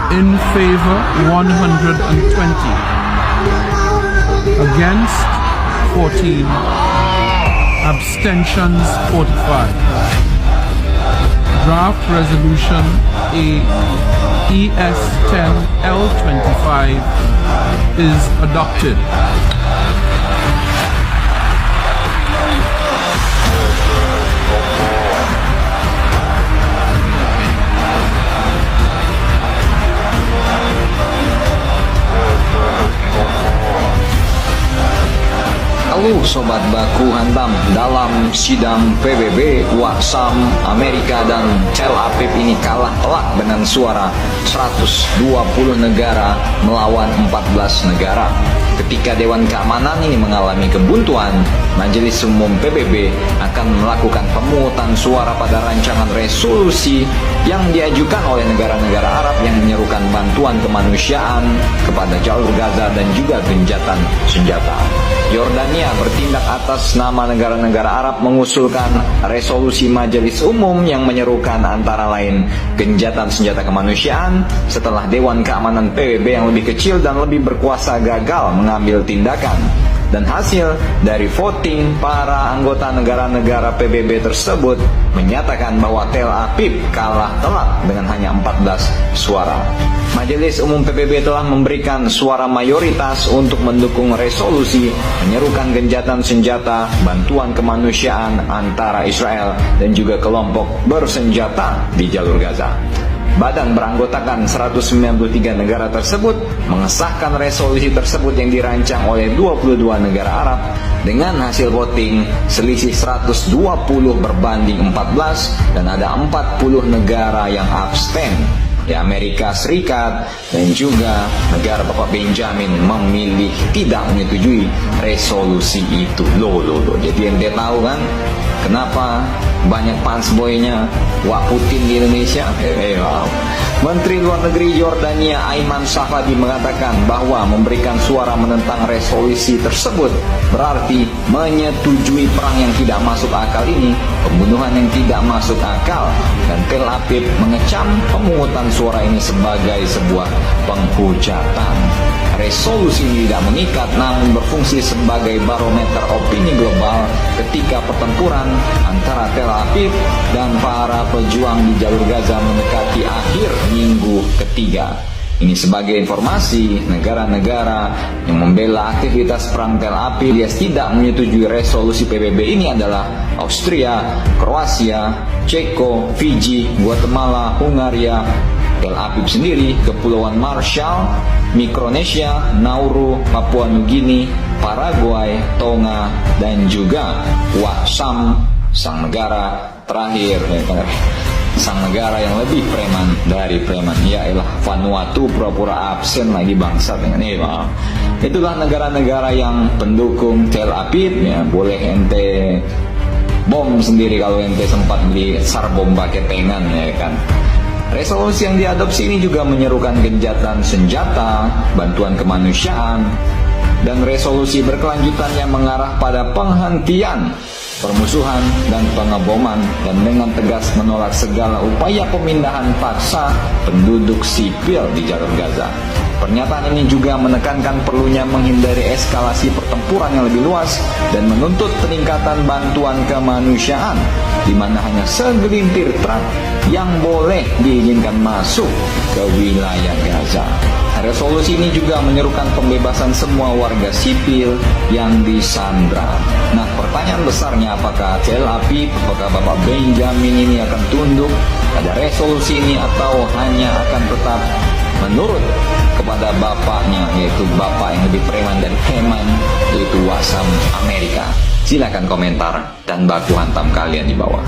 In favor 120. Against 14. Abstentions 45. Draft Resolution ES10L25 is adopted. Halo Sobat Baku Hantam, dalam sidang PBB, Waksam, Amerika dan Tel Aviv ini kalah telak dengan suara 120 negara melawan 14 negara. Ketika Dewan Keamanan ini mengalami kebuntuan, Majelis Umum PBB akan melakukan pemungutan suara pada rancangan resolusi yang diajukan oleh negara-negara Arab yang menyerukan bantuan kemanusiaan kepada jalur Gaza dan juga gencatan senjata. Yordania bertindak atas nama negara-negara Arab mengusulkan resolusi Majelis Umum yang menyerukan antara lain gencatan senjata kemanusiaan setelah Dewan Keamanan PBB yang lebih kecil dan lebih berkuasa gagal mengambil tindakan. Dan hasil dari voting para anggota negara-negara PBB tersebut menyatakan bahwa Tel Aviv kalah telak dengan hanya 14 suara. Majelis Umum PBB telah memberikan suara mayoritas untuk mendukung resolusi menyerukan gencatan senjata bantuan kemanusiaan antara Israel dan juga kelompok bersenjata di jalur Gaza. Badan beranggotakan 193 negara tersebut mengesahkan resolusi tersebut yang dirancang oleh 22 negara Arab dengan hasil voting selisih 120 berbanding 14 dan ada 40 negara yang abstain. Ya, Amerika Serikat dan juga negara Bapak Benjamin memilih tidak menyetujui resolusi itu. Loh. Jadi ente tahu kan kenapa banyak fansboynya Wak Putin di Indonesia? Wow. Menteri Luar Negeri Yordania Ayman Safadi mengatakan bahwa memberikan suara menentang resolusi tersebut berarti menyetujui perang yang tidak masuk akal ini, pembunuhan yang tidak masuk akal, dan Tel Aviv mengecam pemungutan suara ini sebagai sebuah penghujatan. Resolusi ini tidak mengikat namun berfungsi sebagai barometer opini global ketika pertempuran antara Tel Aviv dan para pejuang di jalur Gaza mendekati akhir minggu ketiga. Ini sebagai informasi, negara-negara yang membela aktivitas perang Tel Aviv alias tidak menyetujui resolusi PBB ini adalah Austria, Kroasia, Ceko, Fiji, Guatemala, Hungaria, Tel Aviv sendiri, Kepulauan Marshall, Mikronesia, Nauru, Papua Nugini, Paraguay, Tonga, dan juga Waksam, sang negara terakhir, sang negara yang lebih preman dari preman, yailah Vanuatu, pura-pura absen lagi bangsat dengan ini. Itulah negara-negara yang pendukung Tel Aviv. Ya, boleh ente bom sendiri kalau ente sempat beli sar bom ketengan, ya kan. Resolusi yang diadopsi ini juga menyerukan gencatan senjata, bantuan kemanusiaan, dan resolusi berkelanjutan yang mengarah pada penghentian permusuhan dan pengeboman, dan dengan tegas menolak segala upaya pemindahan paksa penduduk sipil di jalur Gaza. Pernyataan ini juga menekankan perlunya menghindari eskalasi pertempuran yang lebih luas dan menuntut peningkatan bantuan kemanusiaan, di mana hanya segelintir truk yang boleh diizinkan masuk ke wilayah Gaza. Resolusi ini juga menyerukan pembebasan semua warga sipil yang disandra. Nah, pertanyaan besarnya, apakah Tel Aviv, apakah Bapak Benjamin ini akan tunduk pada resolusi ini atau hanya akan tetap menurut kepada bapaknya, yaitu bapak yang lebih preman dan heman, yaitu Waksam Amerika? Silakan komentar dan baku hantam kalian di bawah.